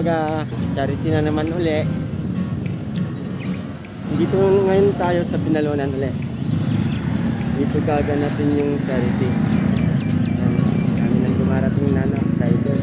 umaga, charity na naman uli. Dito ngayon tayo sa Pinalunan uli. Dito gaganapin yung charity. Kami nang dumarating na tayo doon.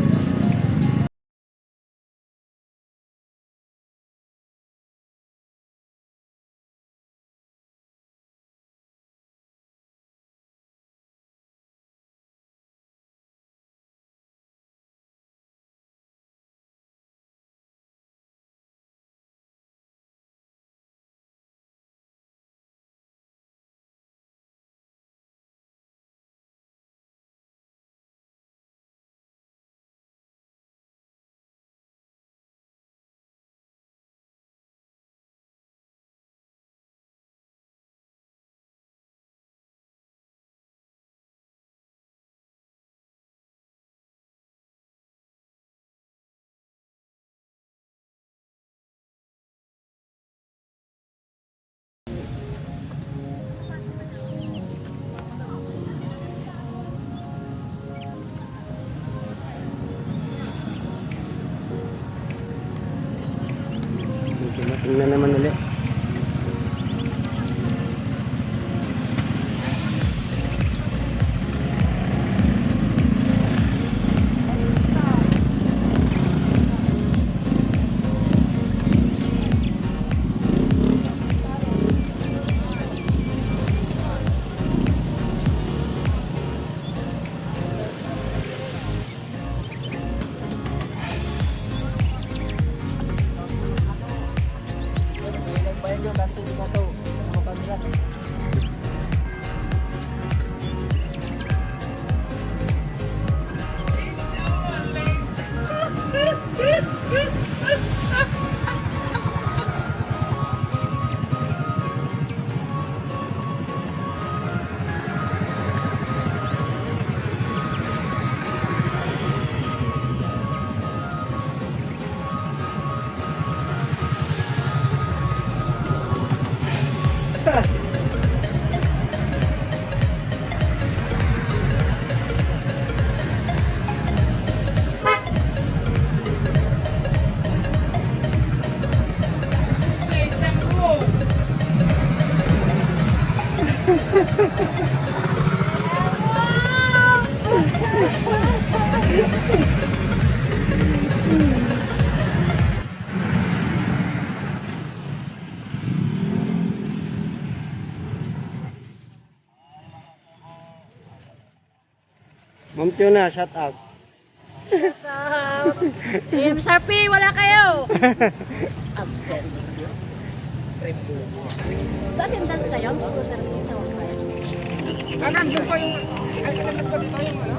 Dumating na naman ulit. Ma'am Fiona, shout out. Shout out. MSRP, wala kayo. Absent. Attendance kayo? Scooter niyo sa wakay. Nandun pa yung... Attendance pa dito yung ano?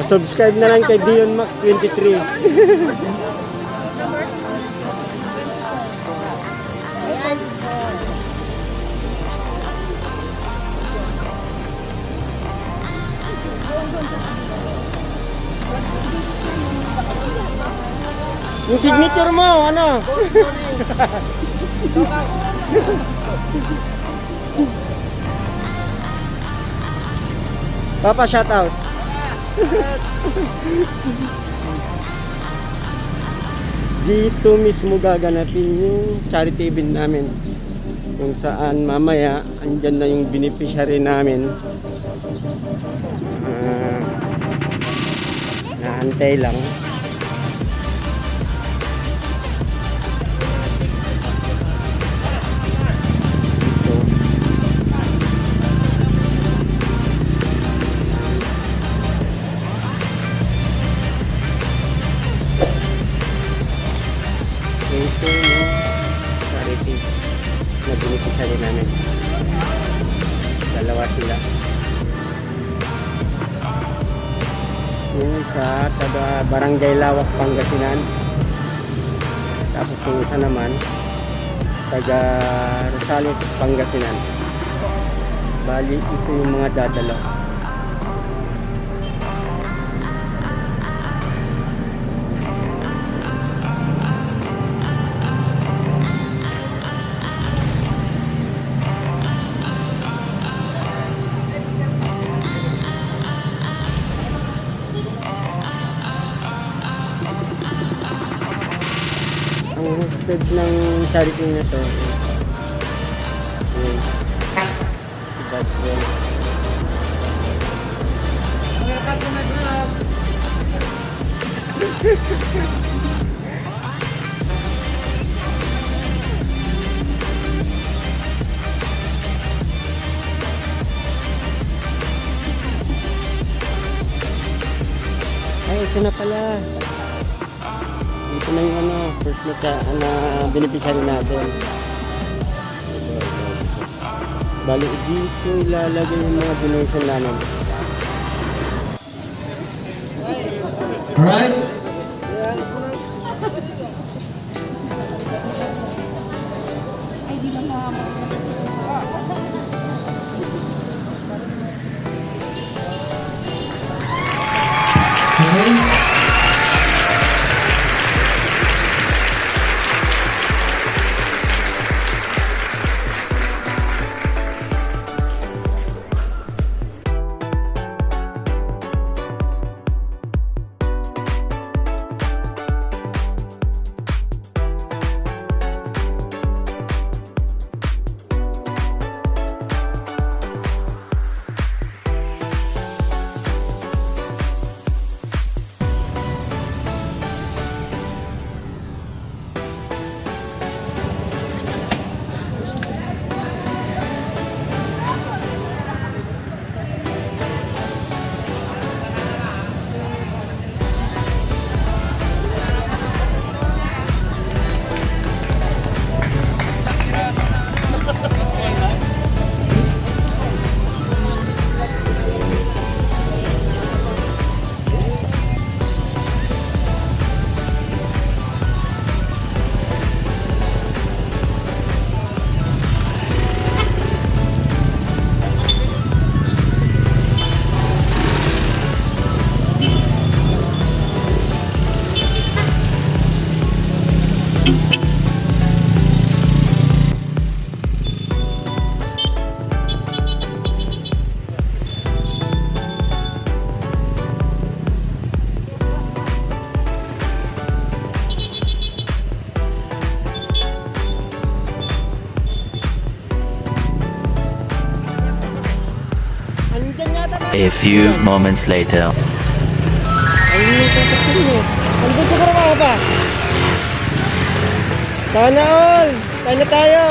Pa-subscribe na lang kay Dion Max 23. Yung signature mo, ano? Papa, shout out. Dito mismo gaganapin yung charity event namin, kung saan mamaya andyan na yung beneficiary namin. Naantay lang. Ito yung charity na beneficiary namin. Dalawa sila. Yung isa taga Barangay Lawak, Pangasinan. Tapos yung isa naman taga Rosales, Pangasinan. Bali, ito yung mga dadala. likod ng charity na to. Yun. Si Godwell. Ay, ito na pala. Ito na yung ano, first na beneficiary natin. Bali, dito ilalagay yung mga donation namin. Alright? Okay. A few moments later. Ayun yung sasakyan mo. Andun sa karama pa. Sana all! Tayo na tayo!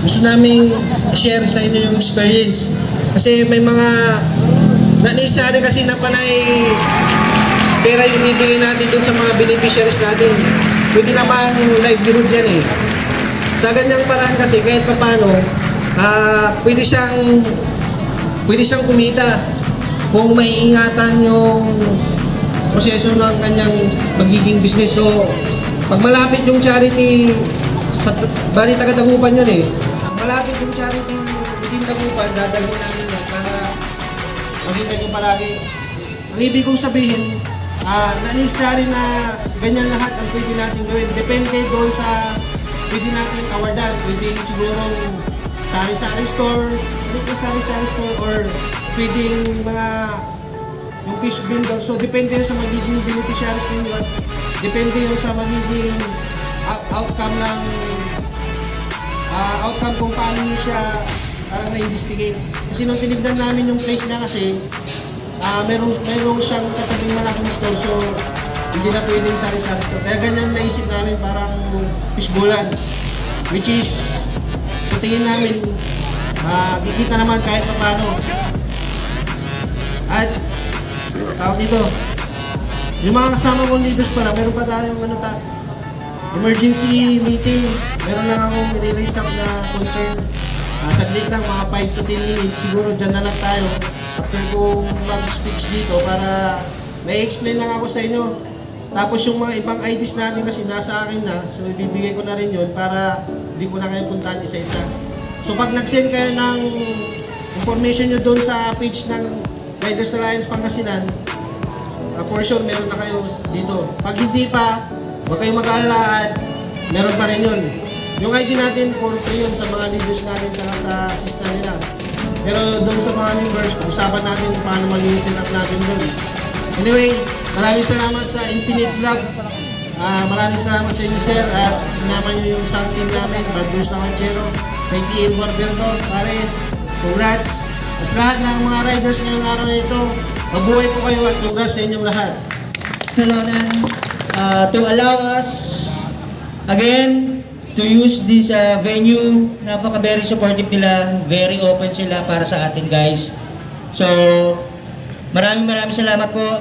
Gusto namin share sa inyo yung experience. Kasi may mga nanisari kasi na panay pera yung ibigay natin doon sa mga beneficiaries natin. Pwede naman livelihood yan eh. Sa ganyang paraan kasi kahit papano, pwede siyang kumita kung may ingatan yung proseso ng kanyang magiging business. So, pag malapit yung charity, bali taga-Dagupan yun eh. Malapit yung charity within Dagupan, dadalhin namin yan para makita nyo palagi. Ang ibig kong sabihin, nanisari na ganyan lahat ang pwede natin gawin. Depende doon sa pwede natin awardan. Pwede sigurong sari-sari store, sari-sari store, or pwedeng mga yung fish vendor. So, depende yun sa magiging beneficiaries ninyo at depende yun sa magiging outcome ng outcome kung paano nyo siya parang na-investigate. Kasi nung tinignan namin yung place niya kasi merong siyang katabing malaking store, so hindi na pwedeng sari-sari store. Kaya ganyan naisip namin parang fishbowlan, which is sa tingin namin kikita naman kahit pa paano. At tawag dito, yung mga kasama kong leaders pala, meron pa tayong emergency meeting. Meron lang akong i-raise up na concern. Saglit lang, mga 5 to 10 minutes. Siguro dyan na lang tayo. After kong mag-speech dito para may explain lang ako sa inyo. Tapos yung mga ibang IDs natin kasi nasa akin na. So ibibigay ko na rin yun para hindi ko na kayo puntahan isa-isa. So pag nag-send kayo ng information nyo doon sa page ng Riders Alliance Pangasinan, for sure meron na kayo dito. Pag hindi pa, huwag kayong mag-alala at meron pa rin yun. Yung ID natin, for free yun sa mga leaders natin saka sa assistant nila. Pero doon sa mga members, usapan natin paano magiging setup natin doon. Anyway, maraming salamat sa Infinite Love. Maraming salamat sa inyo, sir, at sinama nyo yung sang team namin, Bad Boys Lacanchero, kay T.L. Barberto, pare, congrats. At lahat ng mga riders ngayong araw na ito, mabuhay po kayo at congrats sa inyong lahat. To allow us again to use this venue. Very supportive nila, very open sila para sa atin, guys. So maraming salamat po.